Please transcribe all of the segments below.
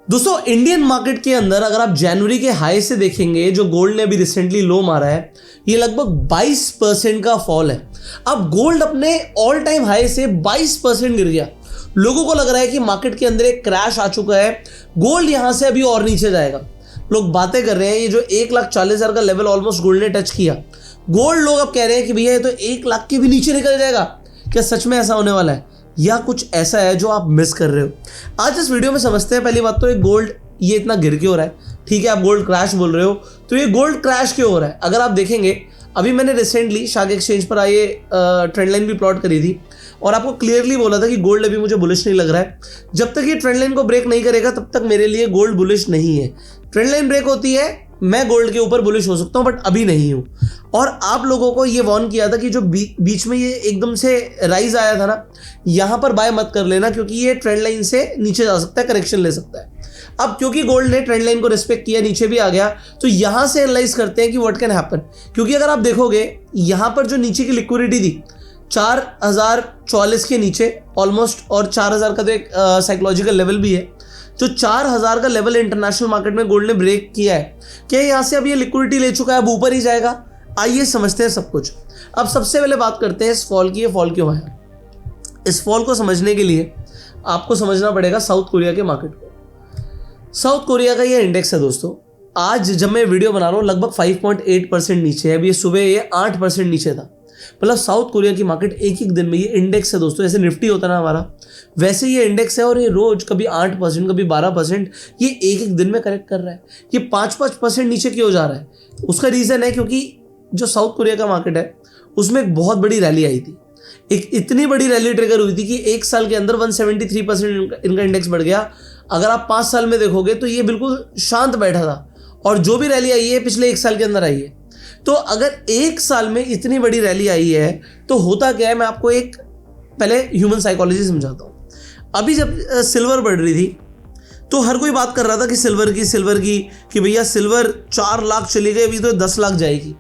दोस्तों Indian market के अंदर अगर आप जनवरी के हाई से देखेंगे, जो गोल्ड ने अभी रिसेंटली लो मारा है, ये लगभग 22% का फॉल है। अब गोल्ड अपने ऑल टाइम हाई से 22% गिर गया। लोगों को लग रहा है कि मार्केट के अंदर एक क्रैश आ चुका है, गोल्ड यहां से अभी और नीचे जाएगा। लोग बातें कर रहे हैं, ये जो 1,40,000 का लेवल ऑलमोस्ट गोल्ड ने टच किया, गोल्ड लोग अब कह रहे हैं कि भैया ये तो 1 लाख के भी नीचे निकल जाएगा। क्या सच में ऐसा होने वाला है या कुछ ऐसा है जो आप मिस कर रहे हो? आज इस वीडियो में समझते हैं। पहली बात तो एक गोल्ड ये इतना गिर क्यों हो रहा है। ठीक है, आप गोल्ड क्रैश बोल रहे हो, तो ये गोल्ड क्रैश क्यों हो रहा है? अगर आप देखेंगे, अभी मैंने रिसेंटली शार्क एक्सचेंज पर आए ट्रेंड लाइन भी प्लॉट करी थी और आपको क्लियरली बोला था कि गोल्ड अभी मुझे बुलिश नहीं लग रहा है। जब तक ये ट्रेंड लाइन को ब्रेक नहीं करेगा तब तक मेरे लिए गोल्ड बुलिश नहीं है। ट्रेंड लाइन ब्रेक होती है, मैं गोल्ड के ऊपर बुलिश हो सकता हूं, बट अभी नहीं हूं। और आप लोगों को ये वार्न किया था कि जो बीच में ये एकदम से राइज आया था ना, यहां पर बाय मत कर लेना, क्योंकि ये ट्रेंड लाइन से नीचे जा सकता है, करेक्शन ले सकता है। अब क्योंकि गोल्ड ने ट्रेंड लाइन को रिस्पेक्ट किया, नीचे भी आ गया, तो यहां से एनालाइज करते हैं कि व्हाट कैन हैपन। क्योंकि अगर आप देखोगे यहां पर जो नीचे की लिक्विडिटी थी 4,044 के नीचे ऑलमोस्ट, और 4,000 का तो एक साइकोलॉजिकल लेवल भी है, जो 4,000 का लेवल इंटरनेशनल मार्केट में गोल्ड ने ब्रेक किया है। क्या यहां से अब ये लिक्विडिटी ले चुका है, अब ऊपर ही जाएगा? आइए समझते हैं सब कुछ। अब सबसे पहले बात करते हैं इस फॉल की। ये फॉल क्यों है? इस फॉल को समझने के लिए आपको समझना पड़ेगा साउथ कोरिया के मार्केट को। साउथ कोरिया का ये इंडेक्स है दोस्तों। आज जब मैं वीडियो बना रहा हूँ लगभग 5.8% नीचे है। अभी सुबह ये 8% नीचे था। मतलब साउथ कोरिया की मार्केट एक एक दिन में, ये इंडेक्स है दोस्तों, जैसे निफ्टी होता है ना हमारा, वैसे ये इंडेक्स है, और ये रोज कभी 8% कभी 12% ये एक एक दिन में करेक्ट कर रहा है। ये 5% नीचे क्यों जा रहा है? उसका रीजन है क्योंकि जो साउथ कोरिया का मार्केट है उसमें एक बहुत बड़ी रैली आई थी। एक इतनी बड़ी रैली ट्रिगर हुई थी कि एक साल के अंदर 173% इनका इंडेक्स बढ़ गया। अगर आप 5 साल में देखोगे तो ये बिल्कुल शांत बैठा था, और जो भी रैली आई है पिछले 1 साल के अंदर आई है। तो अगर 1 साल में इतनी बड़ी रैली आई है तो होता क्या है, मैं आपको एक पहले ह्यूमन साइकोलॉजी समझाता हूँ। अभी जब सिल्वर बढ़ रही थी तो हर कोई बात कर रहा था कि सिल्वर की कि भैया सिल्वर 4 लाख चली गई, अभी तो 10 लाख जाएगी।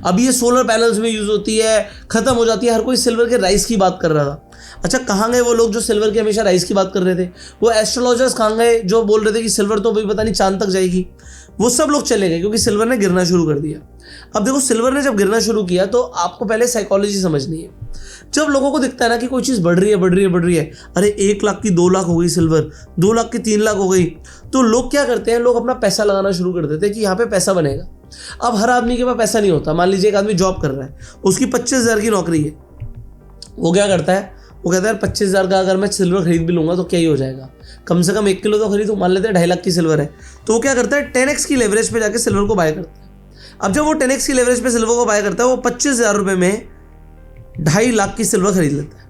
अब ये सोलर पैनल्स में यूज होती है, खत्म हो जाती है। हर कोई सिल्वर के राइस की बात कर रहा था। अच्छा, कहाँ गए वो लोग जो सिल्वर के हमेशा राइस की बात कर रहे थे? वो एस्ट्रोलॉजर्स कहाँ गए जो बोल रहे थे कि सिल्वर तो अभी पता नहीं चांद तक जाएगी? वो सब लोग चले गए क्योंकि सिल्वर ने गिरना शुरू कर दिया। अब देखो, सिल्वर ने जब गिरना शुरू किया तो आपको पहले साइकोलॉजी समझनी है। जब लोगों को दिखता है ना कि कोई चीज़ बढ़ रही है, अरे 1 लाख की 2 लाख हो गई सिल्वर, 2 लाख की 3 लाख हो गई, तो लोग क्या करते हैं, लोग अपना पैसा लगाना शुरू कर देते हैं कि यहाँ पे पैसा बनेगा। अब हर आदमी के पास पैसा नहीं होता। मान लीजिए एक आदमी जॉब कर रहा है, उसकी 25,000 की नौकरी है। वो क्या करता है, वो कहता है यार 25,000 का अगर मैं सिल्वर खरीद भी लूंगा तो क्या ही हो जाएगा, कम से कम 1 किलो तो खरीदूं। मान लेते हैं 2.5 लाख की सिल्वर है, तो वो क्या करता है 10x की लेवरेज पे जाके सिल्वर को बाय करता है। अब जब वो 10x की लेवरेज पे सिल्वर को बाय करता है, वो 25,000 रुपये में 2.5 लाख की सिल्वर खरीद लेता है।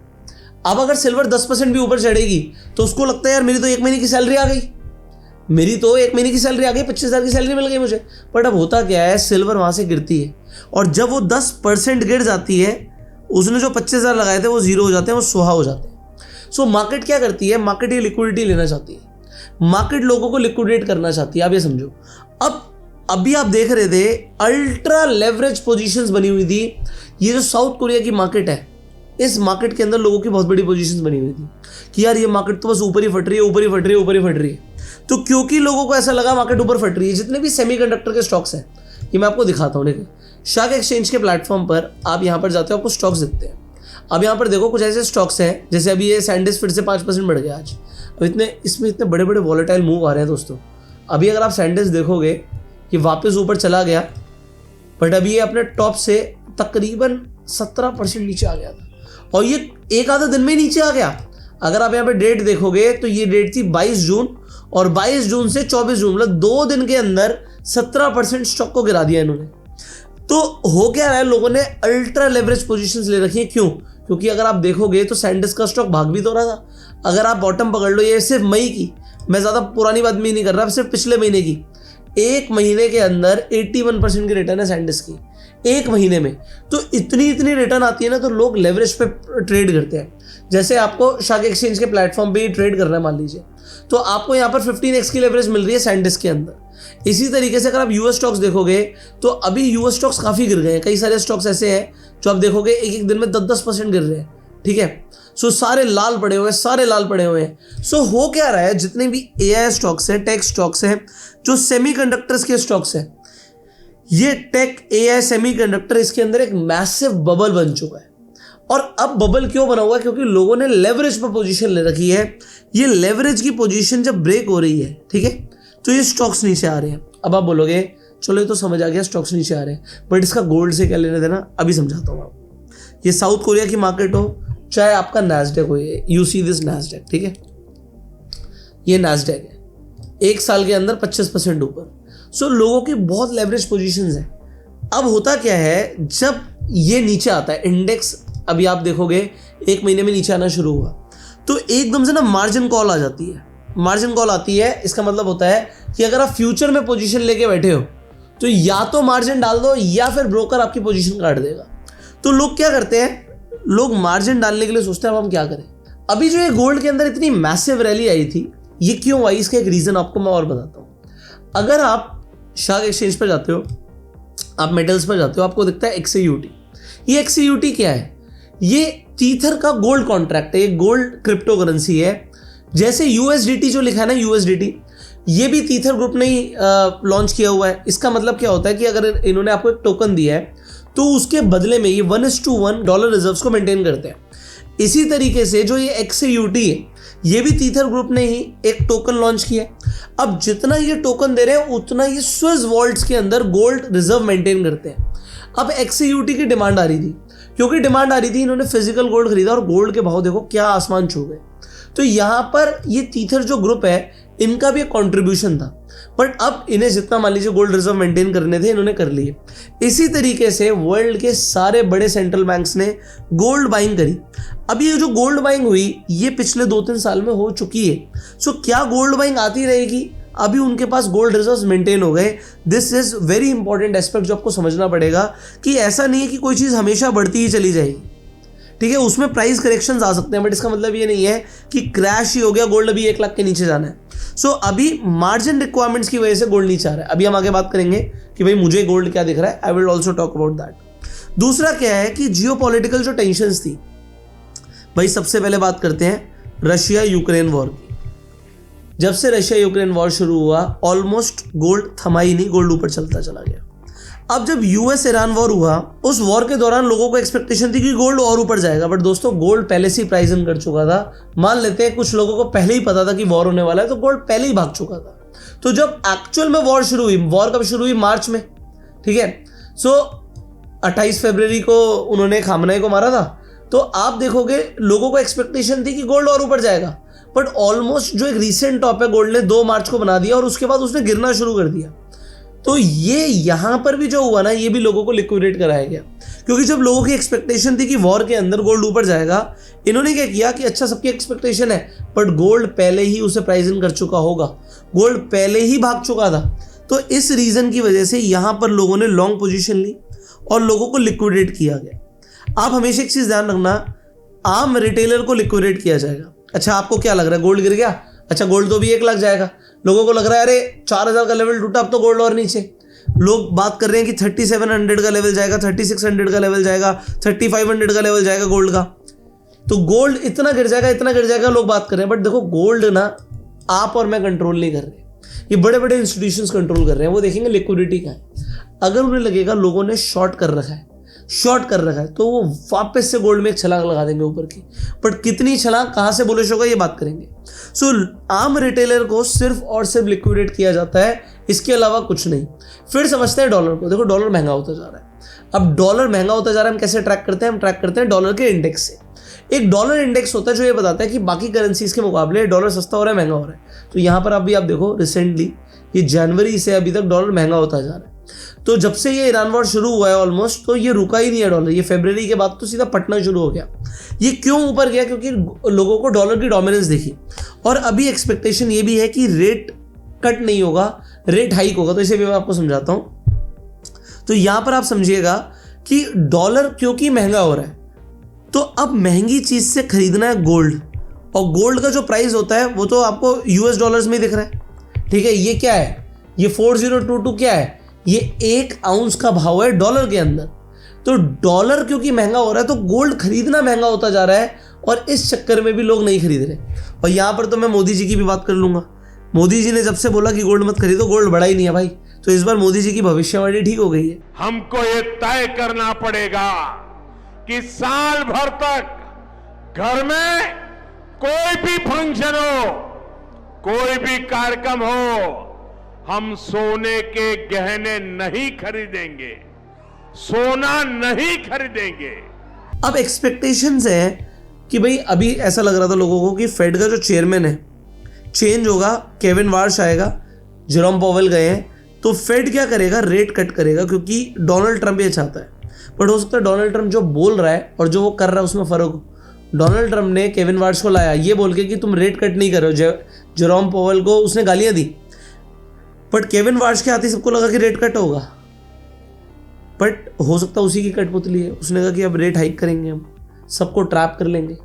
अब अगर सिल्वर 10% भी ऊपर चढ़ेगी तो उसको लगता है यार मेरी तो 1 महीने की सैलरी आ गई, 25,000 की सैलरी मिल गई मुझे। बट अब होता क्या है, सिल्वर वहां से गिरती है, और जब वो 10% गिर जाती है, उसने जो 25,000 लगाए थे वो जीरो हो जाते हैं, वो सुहा हो जाते हैं। सो मार्केट क्या करती है, मार्केट ये लिक्विडिटी लेना चाहती है, मार्केट लोगों को लिक्विडेट करना चाहती है। आप ये समझो, अभी आप देख रहे थे अल्ट्रा लेवरेज पोजीशंस बनी हुई थी। ये जो साउथ कोरिया की मार्केट है, इस मार्केट के अंदर लोगों की बहुत बड़ी पोजीशंस बनी हुई थी कि यार ये मार्केट तो बस ऊपर ही फट रही है। तो क्योंकि लोगों को ऐसा लगा मार्केट ऊपर फट रही है, जितने भी सेमीकंडक्टर के स्टॉक्स हैं, ये मैं आपको दिखाता हूँ। देखिए, शार्क एक्सचेंज के प्लेटफॉर्म पर आप यहाँ पर जाते हो, आपको स्टॉक्स दिखते हैं। अब यहाँ पर देखो कुछ ऐसे स्टॉक्स हैं, जैसे अभी ये सैंडिस फिर से 5% बढ़ गया आज। अब इसमें इतने बड़े बड़े वॉलेटाइल मूव आ रहे हैं दोस्तों। अभी अगर आप सैंडिस देखोगे कि वापस ऊपर चला गया, बट अभी ये अपने टॉप से तकरीबन 17% नीचे आ गया था, और ये एक आधा दिन में नीचे आ गया। अगर आप यहाँ पे डेट देखोगे तो ये डेट थी 22 जून, और 22 जून से 24 जून, मतलब 2 दिन के अंदर 17% स्टॉक को गिरा दिया इन्होंने। तो हो क्या रहा है, लोगों ने अल्ट्रा लेवरेज पोजीशंस ले रखी है। क्यों? क्योंकि अगर आप देखोगे तो सैंडिस का स्टॉक भाग भी तो रहा था। अगर आप बॉटम पकड़ लो, ये सिर्फ मई की, मैं ज़्यादा पुरानी बात भी नहीं कर रहा, सिर्फ पिछले महीने की, 1 महीने के अंदर 81% की रिटर्न है सैंडिस की, 1 महीने में। तो इतनी रिटर्न आती है ना, तो लोग लेवरेज पे ट्रेड करते हैं। जैसे आपको शार्क एक्सचेंज के प्लेटफॉर्म पे ही ट्रेड करना है मान लीजिए, तो आपको यहाँ पर 15x की लेवरेज मिल रही है सैंडिस के अंदर। इसी तरीके से अगर आप यूएस स्टॉक्स देखोगे तो अभी यूएस स्टॉक्स काफ़ी गिर गए हैं। कई सारे स्टॉक्स ऐसे हैं जो आप देखोगे एक एक दिन में 10-10% गिर रहे हैं। ठीक है। सो सारे लाल पड़े हुए हैं, सारे लाल पड़े हुए हैं। सो हो क्या रहा है, जितने भी एआई स्टॉक्स हैं, टेक स्टॉक्स हैं, जो सेमीकंडक्टर्स के स्टॉक्स हैं, ये टेक एआई सेमीकंडक्टर, इसके अंदर एक मैसिव बबल बन चुका है। और अब बबल क्यों बना हुआ है? क्योंकि लोगों ने लेवरेज पर पोजीशन ले रखी है। ये लेवरेज की पोजीशन जब ब्रेक हो रही है, ठीक है, तो ये स्टॉक्स नीचे आ रहे हैं। अब आप बोलोगे चलो ये तो समझ आ गया स्टॉक्स नीचे आ रहे हैं, बट इसका गोल्ड से क्या लेना देना, अभी समझाता हूँ आपको। ये साउथ कोरिया की मार्केट हो, चाहे आपका नैस्डैक हो, यू सी दिस नैस्डैक, ठीक है, ये नैस्डैक है, एक साल के अंदर 25% ऊपर। सो लोगों की बहुत लेवरेज पोजीशंस हैं। अब होता क्या है, जब ये नीचे आता है इंडेक्स, अभी आप देखोगे एक महीने में नीचे आना शुरू हुआ, तो एकदम से ना मार्जिन कॉल आ जाती है। मार्जिन कॉल आती है, इसका मतलब होता है कि अगर आप फ्यूचर में पोजीशन लेके बैठे हो तो या तो मार्जिन डाल दो या फिर ब्रोकर आपकी पोजीशन काट देगा। तो लोग क्या करते हैं, लोग मार्जिन डालने के लिए सोचते हैं अब हम क्या करें। अभी जो ये गोल्ड के अंदर इतनी मैसिव रैली आई थी, ये क्यों आई, इसका एक रीजन आपको मैं और बताता हूँ। अगर आप शार्क एक्सचेंज पर जाते हो, आप मेटल्स पर जाते हो, आपको दिखता है XAUT। ये XAUT क्या है? ये टीथर का गोल्ड कॉन्ट्रैक्ट है, ये गोल्ड क्रिप्टो करेंसी है। जैसे USDT जो लिखा है ना, USDT, ये भी टीथर ग्रुप ने ही लॉन्च किया हुआ है। इसका मतलब क्या होता है कि अगर इन्होंने आपको एक टोकन दिया है तो उसके बदले में ये 1:1 डॉलर रिजर्व्स को मेंटेन करते हैं। इसी तरीके से जो ये XAUT है, ये भी टीथर ग्रुप ने ही एक टोकन लॉन्च किया है। अब जितना ये टोकन दे रहे हैं उतना ये स्विस वॉल्ट्स के अंदर गोल्ड रिजर्व मेंटेन करते हैं। अब XAUT की डिमांड आ रही थी, क्योंकि डिमांड आ रही थी, इन्होंने फिजिकल गोल्ड खरीदा और गोल्ड के भाव देखो क्या आसमान छू गए। तो यहाँ पर ये टीथर जो ग्रुप है, इनका भी एक कंट्रीब्यूशन था, बट अब इन्हें जितना मान लीजिए गोल्ड रिजर्व मेंटेन करने थे, इन्होंने कर लिए। इसी तरीके से वर्ल्ड के सारे बड़े सेंट्रल बैंक्स ने गोल्ड बाइंग करी। अब ये जो गोल्ड बाइंग हुई, ये पिछले 2-3 साल में हो चुकी है। सो क्या गोल्ड बाइंग आती रहेगी? अभी उनके पास गोल्ड रिजर्व्स मेंटेन हो गए। This is very important aspect जो आपको समझना पड़ेगा कि ऐसा नहीं है कि कोई चीज़ हमेशा बढ़ती ही चली जाएगी, ठीक है, उसमें प्राइस करेक्शंस आ सकते हैं, बट इसका मतलब ये नहीं है कि क्रैश ही हो गया, गोल्ड अभी 1 लाख के नीचे जाना है। सो अभी मार्जिन रिक्वायरमेंट्स की वजह से गोल्ड नीचे आ रहा है। अभी हम आगे बात करेंगे कि भाई मुझे गोल्ड क्या दिख रहा है, I will also talk about that. दूसरा क्या है कि जियोपॉलिटिकल जो टेंशंस थी, भाई सबसे पहले बात करते हैं रशिया यूक्रेन वॉर की। जब से रशिया यूक्रेन वॉर शुरू हुआ, ऑलमोस्ट गोल्ड थमा ही नहीं, गोल्ड ऊपर चलता चला गया। अब जब US ईरान वॉर हुआ, उस वॉर के दौरान लोगों को एक्सपेक्टेशन थी कि गोल्ड और ऊपर जाएगा, बट दोस्तों गोल्ड पहले से ही प्राइस इन कर चुका था। मान लेते हैं कुछ लोगों को पहले ही पता था कि वॉर होने वाला है, तो गोल्ड पहले ही भाग चुका था। तो जब एक्चुअल में वॉर शुरू हुई, वॉर कब शुरू हुई? मार्च में, ठीक है। सो 28 फरवरी को उन्होंने खामनेई को मारा था। तो आप देखोगे लोगों को एक्सपेक्टेशन थी कि गोल्ड और ऊपर जाएगा, बट ऑलमोस्ट जो एक रीसेंट टॉप है, गोल्ड ने 2 मार्च को बना दिया और उसके बाद उसने गिरना शुरू कर दिया। तो ये यहाँ पर भी जो हुआ ना, ये भी लोगों को लिक्विडेट कराया गया, क्योंकि जब लोगों की एक्सपेक्टेशन थी कि वॉर के अंदर गोल्ड ऊपर जाएगा, इन्होंने क्या किया कि अच्छा सबकी एक्सपेक्टेशन है, बट गोल्ड पहले ही उसे प्राइस इन कर चुका होगा, गोल्ड पहले ही भाग चुका था। तो इस रीजन की वजह से यहाँ पर लोगों ने लॉन्ग पोजीशन ली और लोगों को लिक्विडेट किया गया। आप हमेशा एक चीज़ ध्यान रखना, आम रिटेलर को लिक्विडेट किया जाएगा। अच्छा आपको क्या लग रहा है, गोल्ड गिर गया, अच्छा गोल्ड तो भी 1 लाख जाएगा, लोगों को लग रहा है अरे 4000 का लेवल टूटा, अब तो गोल्ड और नीचे। लोग बात कर रहे हैं कि 3700 का लेवल जाएगा, 3600 का लेवल जाएगा, 3500 का लेवल जाएगा गोल्ड का, तो गोल्ड इतना गिर जाएगा, इतना गिर जाएगा, लोग बात कर रहे हैं। बट देखो गोल्ड ना आप और मैं कंट्रोल नहीं कर रहे, ये बड़े बड़े इंस्टीट्यूशंस कंट्रोल कर रहे हैं। वो देखेंगे लिक्विडिटी का है, अगर उन्हें लगेगा लोगों ने शॉर्ट कर रखा है तो वो वापस से गोल्ड में एक छलांग लगा देंगे ऊपर की। बट कितनी छलांग, कहाँ से बुलिश होगा, ये बात करेंगे। सो आम रिटेलर को सिर्फ और सिर्फ लिक्विडेट किया जाता है, इसके अलावा कुछ नहीं। फिर समझते हैं डॉलर को। देखो डॉलर महंगा होता जा रहा है। अब डॉलर महंगा होता जा रहा है, हम कैसे ट्रैक करते हैं? हम ट्रैक करते हैं डॉलर के इंडेक्स से। एक डॉलर इंडेक्स होता है जो ये बताता है कि बाकी करेंसीज के मुकाबले डॉलर सस्ता हो रहा है, महंगा हो रहा है। तो यहाँ पर आप देखो रिसेंटली ये जनवरी से अभी तक डॉलर महंगा होता जा रहा है। तो जब से ये ईरान वॉर शुरू हुआ है ऑलमोस्ट, तो ये रुका ही नहीं है डॉलर। ये फरवरी के बाद तो सीधा पटना शुरू हो गया। ये क्यों ऊपर गया? क्योंकि लोगों को डॉलर की डोमिनेंस दिखी, और अभी एक्सपेक्टेशन ये भी है कि रेट कट नहीं होगा, रेट हाइक होगा। तो इसे भी मैं आपको समझाता हूँ। तो यहाँ पर आप समझिएगा कि डॉलर क्योंकि महंगा हो रहा है, तो अब महंगी चीज़ से खरीदना है गोल्ड, और गोल्ड का जो प्राइस होता है वो तो आपको US डॉलर्स में दिख रहा है, ठीक है। ये क्या है? ये 4022 क्या है? ये 1 आउंस का भाव है डॉलर के अंदर। तो डॉलर क्योंकि महंगा हो रहा है, तो गोल्ड खरीदना महंगा होता जा रहा है। और इस चक्कर में भी लोग नहीं खरीद रहे। और यहाँ पर तो मैं मोदी जी की भी बात कर लूँगा। मोदी जी ने जब से बोला कि गोल्ड मत खरीदो, गोल्ड बढ़ा ही नहीं है भाई। तो इस बार मोदी जी की भविष्यवाणी ठीक हो गई है। हमको ये तय करना पड़ेगा कि साल भर तक घर में कोई भी फंक्शन हो, कोई भी कार्यक्रम हो, हम सोने के गहने नहीं खरीदेंगे, सोना नहीं खरीदेंगे। अब एक्सपेक्टेशंस है कि भाई अभी ऐसा लग रहा था लोगों को कि फेड का जो चेयरमैन है चेंज होगा, केविन वार्श आएगा, जेरोम पावेल गए हैं, तो फेड क्या करेगा, रेट कट करेगा, क्योंकि डोनाल्ड ट्रंप ये चाहता है। बट हो सकता है डोनाल्ड ट्रंप जो बोल रहा है और जो वो कर रहा है उसमें फर्क हो। डोनाल्ड ट्रंप ने केविन वार्श को लाया ये बोल के कि तुम रेट कट नहीं कर रहे हो, जेरोम पावेल को उसने गालियां दी। बट केविन वार्श के आते सबको लगा कि रेट कट होगा, बट हो सकता है उसी की कठपुतली है। उसने कहा कि अब रेट हाइक करेंगे, हम सबको ट्रैप कर लेंगे।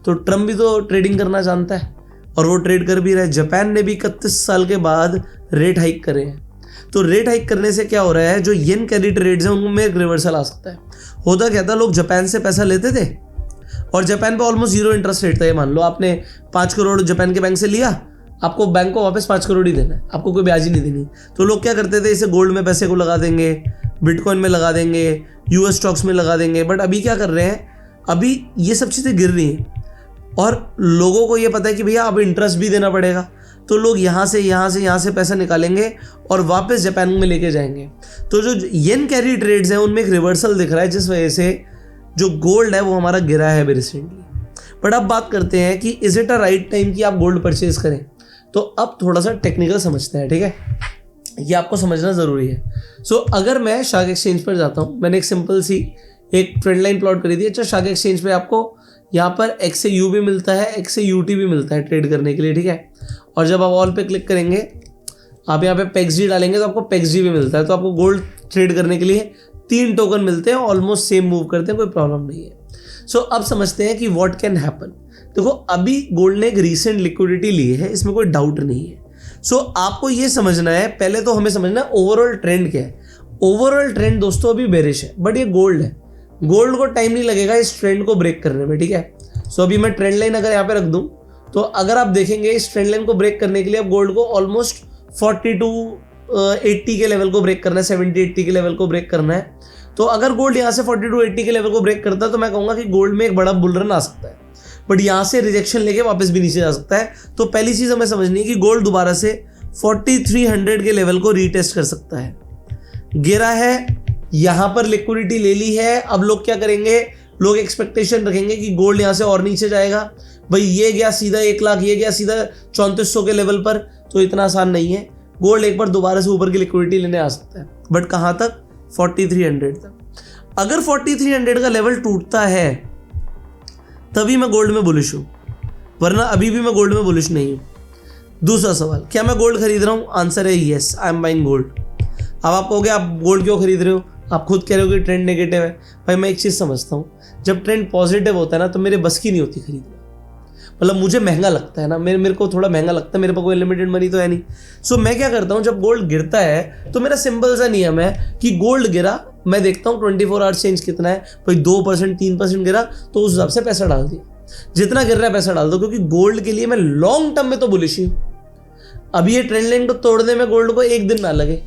तो ट्रंप भी तो ट्रेडिंग करना जानता है और वो ट्रेड कर भी रहा है। जापान ने भी 31 साल के बाद रेट हाइक करे हैं। तो रेट हाइक करने से क्या हो रहा है, जो येन कैरी ट्रेड्स हैं उनमें एक रिवर्सल आ सकता है। होता क्या था, लोग जापान से पैसा लेते थे और जापान पे ऑलमोस्ट 0 इंटरेस्ट रेट था। ये मान लो आपने 5 करोड़ जापान के बैंक से लिया, आपको बैंक को वापस 5 करोड़ ही देना है, आपको कोई ब्याज ही नहीं देनी। तो लोग क्या करते थे, इसे गोल्ड में पैसे को लगा देंगे, बिटकॉइन में लगा देंगे, यूएस स्टॉक्स में लगा देंगे। बट अभी क्या कर रहे हैं, अभी ये सब चीज़ें गिर रही हैं और लोगों को ये पता है कि भैया अब इंटरेस्ट भी देना पड़ेगा। तो लोग यहाँ से पैसा निकालेंगे और वापस जापान में लेके जाएंगे। तो जो येन कैरी ट्रेड्स हैं उनमें एक रिवर्सल दिख रहा है, जिस वजह से जो गोल्ड है वो हमारा गिरा है अभी रिसेंटली। बट अब बात करते हैं कि is it a right time कि आप गोल्ड परचेज करें। तो अब थोड़ा सा टेक्निकल समझते हैं, ठीक है, ये आपको समझना ज़रूरी है। सो अगर मैं शार्क एक्सचेंज पर जाता हूँ, मैंने एक सिंपल सी एक ट्रेंड लाइन प्लॉट करी थी। अच्छा, शार्क एक्सचेंज पे आपको यहाँ पर एक्स से यू भी मिलता है, एक्स से यूटी भी मिलता है ट्रेड करने के लिए, ठीक है। और जब आप ऑल पे क्लिक करेंगे, आप यहाँ पे पेक्सजी डालेंगे तो आपको पेक्सजी भी मिलता है। तो आपको गोल्ड ट्रेड करने के लिए 3 टोकन मिलते हैं, ऑलमोस्ट सेम मूव करते हैं, कोई प्रॉब्लम नहीं है। सो अब समझते हैं कि व्हाट कैन हैपन। देखो, अभी गोल्ड ने एक रीसेंट लिक्विडिटी ली है, इसमें कोई डाउट नहीं है। सो आपको ये समझना है, पहले तो हमें समझना है ओवरऑल ट्रेंड क्या है। ओवरऑल ट्रेंड दोस्तों अभी बेरिश है, बट ये गोल्ड है, गोल्ड को टाइम नहीं लगेगा इस ट्रेंड को ब्रेक करने में, ठीक है। सो अभी मैं ट्रेंड लाइन अगर यहाँ पे रख दूं, तो अगर आप देखेंगे इस ट्रेंड लाइन को ब्रेक करने के लिए अब गोल्ड को ऑलमोस्ट 4280 के लेवल को ब्रेक करना है, 70-80 के लेवल को ब्रेक करना है। तो अगर गोल्ड यहाँ से 4280 के लेवल को ब्रेक करता है तो मैं कहूँगा कि गोल्ड में एक बड़ा बुल रन आ सकता है। बट यहाँ से रिजेक्शन लेके वापस भी नीचे जा सकता है। तो पहली चीज़ हमें समझनी है कि गोल्ड दोबारा से 4300 के लेवल को रीटेस्ट कर सकता है। गिरा है, यहाँ पर लिक्विडिटी ले ली है। अब लोग क्या करेंगे, लोग एक्सपेक्टेशन रखेंगे कि गोल्ड यहाँ से और नीचे जाएगा। भाई ये गया सीधा 1 लाख, ये गया सीधा 3400 के लेवल पर। तो इतना आसान नहीं है, गोल्ड एक बार दोबारा से ऊपर की लिक्विडिटी लेने आ सकता है। बट कहाँ तक, 4300 तक। अगर 4300 का लेवल टूटता है तभी मैं गोल्ड में बुलिश हूँ, वरना अभी भी मैं गोल्ड में बुलिश नहीं हूँ। दूसरा सवाल, क्या मैं गोल्ड खरीद रहा हूँ? आंसर है yes, I am buying gold. अब आप कहोगे आप गोल्ड क्यों खरीद रहे हो, आप खुद कह रहे हो कि ट्रेंड नेगेटिव है। भाई मैं एक चीज़ समझता हूँ, जब ट्रेंड पॉजिटिव होता है ना तो मेरे बस की नहीं होती खरीदना। मतलब मुझे महंगा लगता है ना, मेरे को थोड़ा महंगा लगता है, मेरे पास कोई लिमिटेड मनी तो है नहीं। सो मैं क्या करता हूँ, जब गोल्ड गिरता है तो मेरा सिंपल सा नियम है कि गोल्ड गिरा, मैं देखता हूँ 24 आवर्स चेंज कितना है। भाई 2% 3% गिरा तो उस हिसाब से पैसा डाल दिया, जितना गिर रहा है पैसा डाल दो, क्योंकि गोल्ड के लिए मैं लॉन्ग टर्म में तो बुलिश ही हूँ। अभी ये ट्रेंड लाइन को तोड़ने में गोल्ड को 1 दिन ना लगे,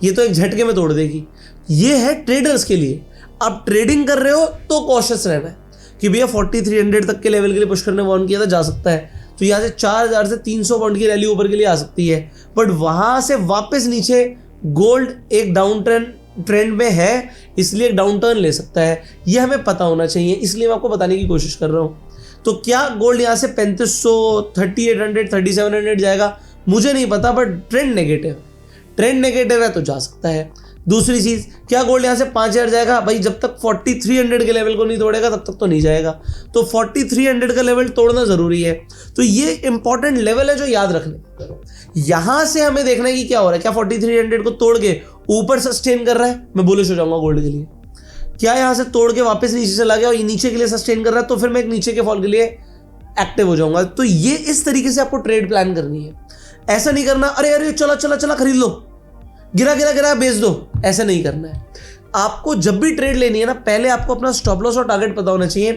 ये तो एक झटके में तोड़ देगी। ये है ट्रेडर्स के लिए। आप ट्रेडिंग कर रहे हो तो कॉशियस रहना है कि भैया 4300 तक के लेवल के लिए पुश करने वार्न किया था, जा सकता है। तो यहाँ से 4000 से 300 पॉइंट की रैली ऊपर के लिए आ सकती है। बट वहां से वापस नीचे गोल्ड एक डाउन ट्रेंड में है, इसलिए एक डाउन टर्न ले सकता है। ये हमें पता होना चाहिए, इसलिए मैं आपको बताने की कोशिश कर रहा हूँ। तो क्या गोल्ड यहाँ से 3500, 3800, 3700 जाएगा? मुझे नहीं पता, बट ट्रेंड नेगेटिव है तो जा सकता है। दूसरी चीज, क्या गोल्ड यहाँ से 5000 जाएगा? भाई जब तक 4300 के लेवल को नहीं तोड़ेगा तब तक तो नहीं जाएगा। तो 4300 का लेवल तोड़ना जरूरी है। तो ये इंपॉर्टेंट लेवल है जो याद रखने। यहां से हमें देखना है कि क्या हो रहा है। क्या 4300 को तोड़ के ऊपर सस्टेन कर रहा है? मैं बुलिश हो जाऊंगा गोल्ड के लिए। क्या यहां से तोड़ के वापस नीचे चला गया और ये नीचे के लिए सस्टेन कर रहा है, तो फिर मैं एक नीचे के फॉल के लिए एक्टिव हो जाऊंगा। तो ये इस तरीके से आपको ट्रेड प्लान करनी है। ऐसा नहीं करना अरे चला खरीद लो, गिरा बेच दो, ऐसा नहीं करना है। आपको जब भी ट्रेड लेनी है ना, पहले आपको अपना स्टॉप लॉस और टारगेट पता होना चाहिए।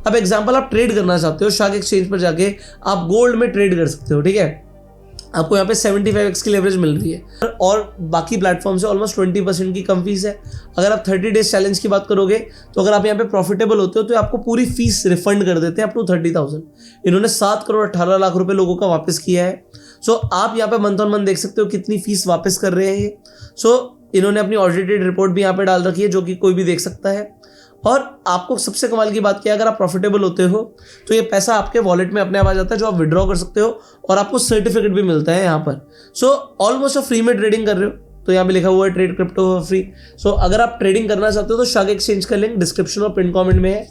अब एग्जांपल आप ट्रेड करना चाहते हो, शार्क एक्सचेंज पर जाके आप गोल्ड में ट्रेड कर सकते हो, ठीक है। आपको यहाँ पे 75x की लेवरेज मिल रही है और बाकी प्लेटफॉर्म से ऑलमोस्ट 20% की कम फीस है। अगर आप 30 डेज चैलेंज की बात करोगे तो अगर आप यहाँ पे प्रॉफिटेबल होते हो तो आपको पूरी फीस रिफंड कर देते हैं अप टू 30,000। इन्होंने 7 करोड़ 18 लाख रुपए लोगों का वापस किया है। सो आप यहाँ पे मंथ ऑन मंथ देख सकते हो कितनी फीस वापस कर रहे हैं ये। सो इन्होंने अपनी ऑडिटेड रिपोर्ट भी यहाँ पे डाल रखी है जो कि कोई भी देख सकता है। और आपको सबसे कमाल की बात क्या है, अगर आप प्रॉफिटेबल होते हो तो ये पैसा आपके वॉलेट में अपने आप आ जाता है जो आप विड्रॉ कर सकते हो और आपको सर्टिफिकेट भी मिलता है यहाँ पर। सो ऑलमोस्ट आप फ्री में ट्रेडिंग कर रहे हो, तो यहाँ पे लिखा हुआ है ट्रेड क्रिप्टो फ्री। सो अगर आप ट्रेडिंग करना चाहते हो तो शार्क एक्सचेंज का लिंक डिस्क्रिप्शन और पिन कमेंट में है,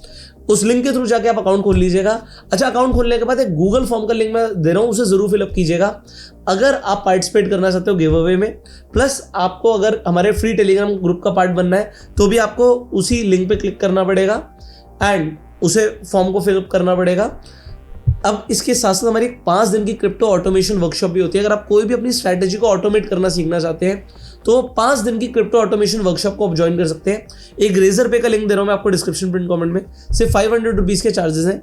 उस लिंक के थ्रू जाके आप अकाउंट खोल लीजिएगा। अच्छा, अकाउंट खोलने के बाद एक गूगल फॉर्म का लिंक मैं दे रहा हूँ, उसे जरूर फिलअप कीजिएगा अगर आप पार्टिसिपेट करना चाहते हो गिव अवे में। प्लस आपको अगर हमारे फ्री टेलीग्राम ग्रुप का पार्ट बनना है तो भी आपको उसी लिंक पे क्लिक करना पड़ेगा एंड उसे फॉर्म को फिलअप करना पड़ेगा। अब इसके साथ साथ हमारी 5 दिन की क्रिप्टो ऑटोमेशन वर्कशॉप भी होती है। अगर आप कोई भी अपनी स्ट्रैटेजी को ऑटोमेट करना सीखना चाहते हैं तो 5 दिन की क्रिप्टो ऑटोमेशन वर्कशॉप को आप ज्वाइन कर सकते हैं। एक रेजर पे का लिंक दे रहा हूँ मैं आपको डिस्क्रिप्शन पिन कमेंट में। सिर्फ 500 रुपीज़ के चार्जेस हैं।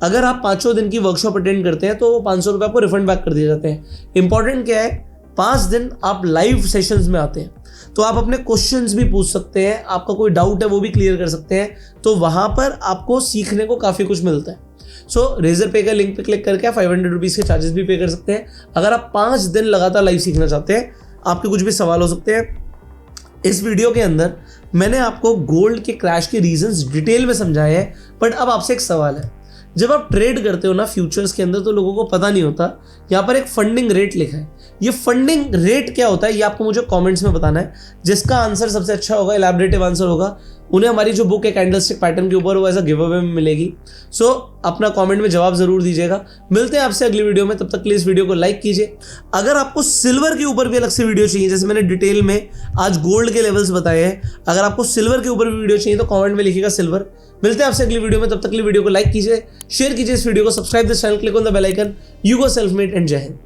अगर आप 5 दिन की वर्कशॉप अटेंड करते हैं तो वो 500 रुपये आपको रिफंड बैक कर दिए जाते हैं। इंपॉर्टेंट क्या है, 5 दिन आप लाइव सेशंस में आते हैं तो आप अपने क्वेश्चंस भी पूछ सकते हैं, आपका कोई डाउट है वो भी क्लियर कर सकते हैं, तो वहाँ पर आपको सीखने को काफ़ी कुछ मिलता है। सो रेजर पे का लिंक पे क्लिक करके आप 500 रुपीज़ के चार्जेस भी पे कर सकते हैं। अगर आप 5 दिन लगातार लाइव सीखना चाहते हैं, आपके कुछ भी सवाल हो सकते हैं। इस वीडियो के अंदर मैंने आपको गोल्ड के क्रैश के रीजंस डिटेल में समझाए हैं, बट अब आपसे एक सवाल है, जब आप ट्रेड करते हो ना फ्यूचर्स के अंदर तो लोगों को पता नहीं होता, यहाँ पर एक फंडिंग रेट लिखा है। ये फंडिंग रेट क्या होता है ये आपको मुझे कमेंट्स में बताना है। जिसका आंसर सबसे अच्छा होगा, इलैबोरेटिव आंसर होगा, उन्हें हमारी जो बुक है कैंडलस्टिक पैटर्न के ऊपर वो ऐसा गिव अवे में मिलेगी। सो अपना कमेंट में जवाब जरूर दीजिएगा। मिलते हैं आपसे अगली वीडियो में, तब तक के लिए इस वीडियो को लाइक कीजिए। अगर आपको सिल्वर के ऊपर भी अलग से वीडियो चाहिए, जैसे मैंने डिटेल में आज गोल्ड के लेवल्स बताए हैं, अगर आपको सिल्वर के ऊपर भी वीडियो चाहिए तो कमेंट में लिखिएगा सिल्वर। मिलते हैं आपसे अगली वीडियो में, तब तक के लिए वीडियो को लाइक कीजिए, शेयर कीजिए इस वीडियो को, subscribe this channel, click on the bell icon. You go self made and Jai Hind.